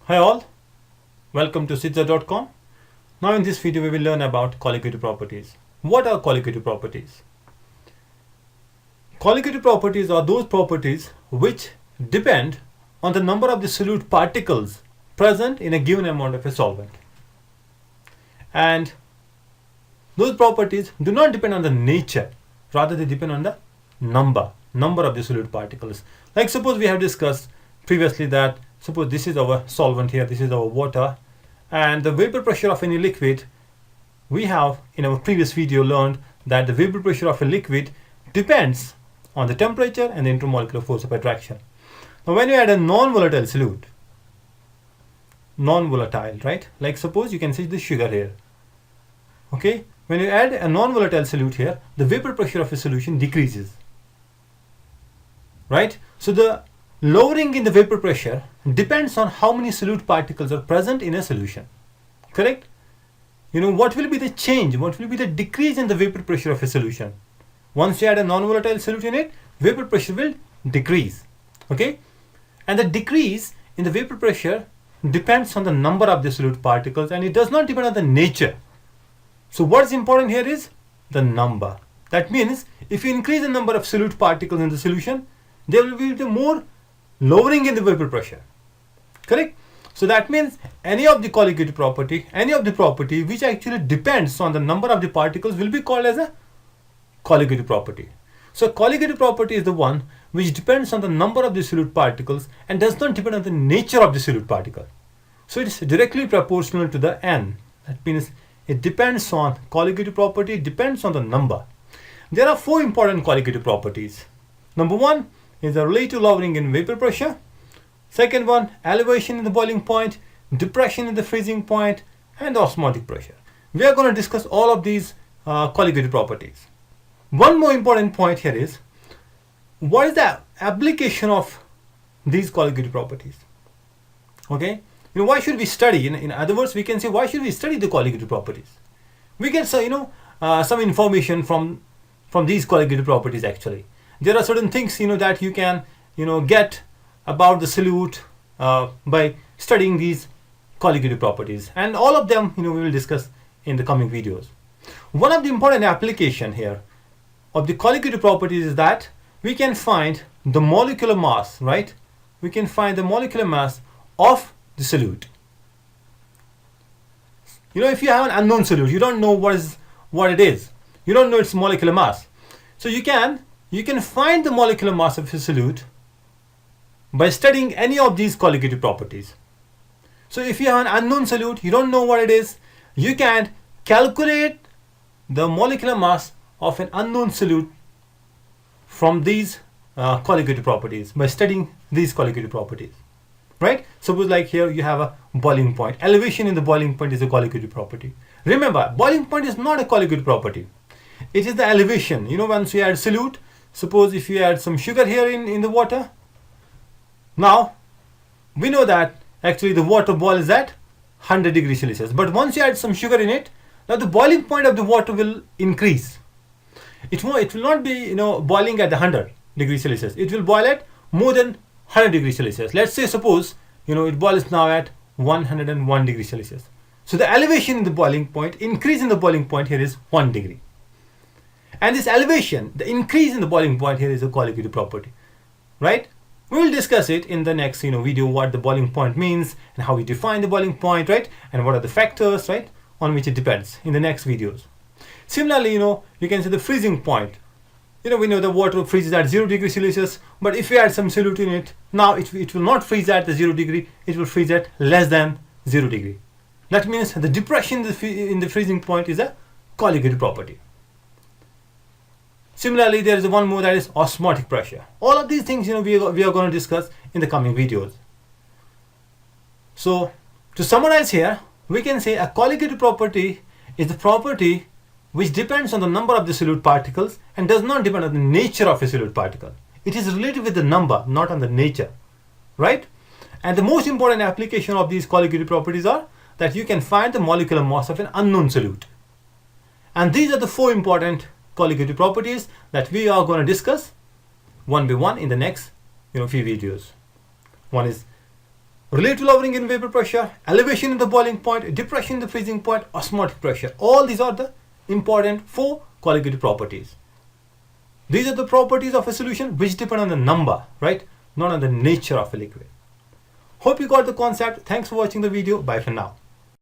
Hi all, welcome to Sitza.com. Now in this video we will learn about colligative properties. What are colligative properties? Colligative properties are those properties which depend on the number of the solute particles present in a given amount of a solvent. And those properties do not depend on the nature, rather they depend on the number of the solute particles. Like suppose we have discussed previously that suppose this is our solvent here, this is our water, and the vapor pressure of any liquid, we have in our previous video learned that the vapor pressure of a liquid depends on the temperature and the intermolecular force of attraction. Now when you add a non-volatile solute, non-volatile, right? Like suppose you can see the sugar here. Okay, when you add a non-volatile solute here, the vapor pressure of a solution decreases. Right? So the lowering in the vapor pressure depends on how many solute particles are present in a solution. Correct? You know, what will be the change? What will be the decrease in the vapor pressure of a solution? Once you add a non-volatile solute in it, vapor pressure will decrease. Okay? And the decrease in the vapor pressure depends on the number of the solute particles, and it does not depend on the nature. So what's important here is the number. That means if you increase the number of solute particles in the solution, there will be the more lowering in the vapor pressure. Correct? So that means any of the colligative property, any of the property which actually depends on the number of the particles will be called as a colligative property. So colligative property is the one which depends on the number of the solute particles and does not depend on the nature of the solute particle. So it is directly proportional to the n. That means it depends on colligative property, depends on the number. There are four important colligative properties. Number one is the relative lowering in vapor pressure. Second one, elevation in the boiling point, depression in the freezing point, and osmotic pressure. We are going to discuss all of these colligative properties. One more important point here is, what is the application of these colligative properties? Okay, you know, why should we study? In other words, we can say, why should we study the colligative properties? We get some information from these colligative properties. Actually, there are certain things that you can get about the solute by studying these colligative properties, and all of them we will discuss in the coming videos. One of the important application here of the colligative properties is that we can find the molecular mass, right? We can find the molecular mass of the solute. If you have an unknown solute, you don't know what it is. You don't know its molecular mass. So you can find the molecular mass of a solute by studying any of these colligative properties. So if you have an unknown solute, you don't know what it is, you can calculate the molecular mass of an unknown solute from these colligative properties by studying these colligative properties. Right? Suppose like here you have a boiling point. Elevation in the boiling point is a colligative property. Remember, boiling point is not a colligative property. It is the elevation. Once you add solute, suppose if you add some sugar here in the water, now we know that actually the water boils at 100 degrees Celsius. But once you add some sugar in it, now the boiling point of the water will increase. It will not be boiling at the 100 degrees Celsius. It will boil at more than 100 degrees Celsius. Let's say suppose it boils now at 101 degrees Celsius. So the elevation in the boiling point, increase in the boiling point here is 1 degree. And this elevation, the increase in the boiling point here is a colligative property. Right? We will discuss it in the next video, what the boiling point means and how we define the boiling point, right? And what are the factors, right, on which it depends in the next videos. Similarly, you can say the freezing point. We know the water freezes at 0 degrees Celsius, but if you add some solute in it, now it will not freeze at the 0 degree, it will freeze at less than 0 degree. That means the depression in the freezing point is a colligative property. Similarly, there is one more, that is osmotic pressure. All of these things we are going to discuss in the coming videos. So to summarize here, we can say a colligative property is the property which depends on the number of the solute particles and does not depend on the nature of a solute particle. It is related with the number, not on the nature, right? And the most important application of these colligative properties are that you can find the molecular mass of an unknown solute. And these are the four important colligative properties that we are going to discuss one by one in the next few videos. One is relative lowering in vapor pressure, elevation in the boiling point, depression in the freezing point, osmotic pressure. All these are the important 4 qualitative properties. These are the properties of a solution which depend on the number, right? Not on the nature of a liquid. Hope you got the concept. Thanks for watching the video. Bye for now.